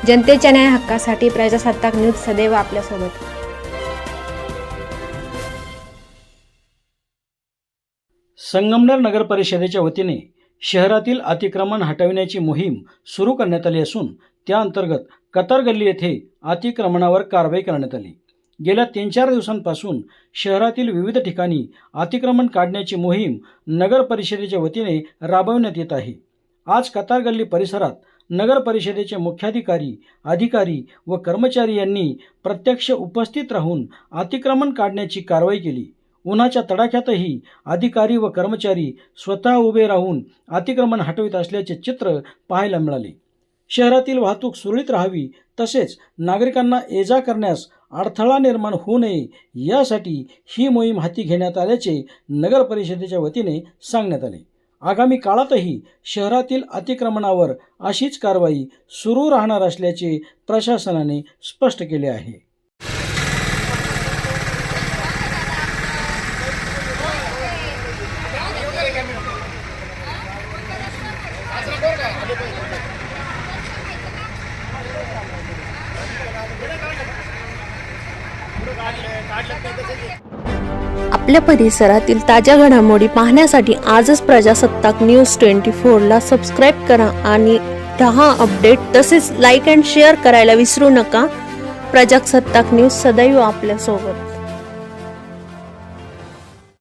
जनतेच्या न्याय हक्कासाठी प्रजासत्ताक न्यूज सदैव आपल्यासोबत। संगमनेर नगर परिषदेच्या वतीने शहरातील अतिक्रमण हटविण्याची मोहीम सुरू करण्यात आली असून त्या अंतर्गत कतार गल्ली येथे अतिक्रमणावर कारवाई करण्यात आली। गेल्या 3-4 दिवसांपासून शहरातील विविध ठिकाणी अतिक्रमण काढण्याची मोहीम नगर परिषदेच्या वतीने राबविण्यात येत आहे। आज कतार गल्ली परिसरात नगर परिषदेचे मुख्याधिकारी, अधिकारी व कर्मचारी यांनी प्रत्यक्ष उपस्थित राहून अतिक्रमण काढण्याची कारवाई केली। उन्हाच्या तडाख्यातही अधिकारी व कर्मचारी स्वतः उभे राहून अतिक्रमण हटवित असल्याचे चित्र पाहायला मिळाले। शहरातील वाहतूक सुरळीत राहावी तसेच नागरिकांना ये-जा करण्यास अडथळा निर्माण होऊ नये यासाठी ही मोहीम हाती घेण्यात आल्याचे नगर परिषदेच्या वतीने सांगण्यात आले। आगामी काळातही शहरातील अतिक्रमणावर अशीच कारवाई सुरू राहणार असल्याचे प्रशासनाने स्पष्ट केले आहे। आपल्या परिसरातील ताज्या घडामोडी पाहण्यासाठी आजच प्रजासत्ताक न्यूज 24 ला सबस्क्राईब करा आणि 10 अपडेट तसेच लाईक अँड शेअर करायला विसरू नका। प्रजासत्ताक न्यूज सदैव आपल्या सोबत।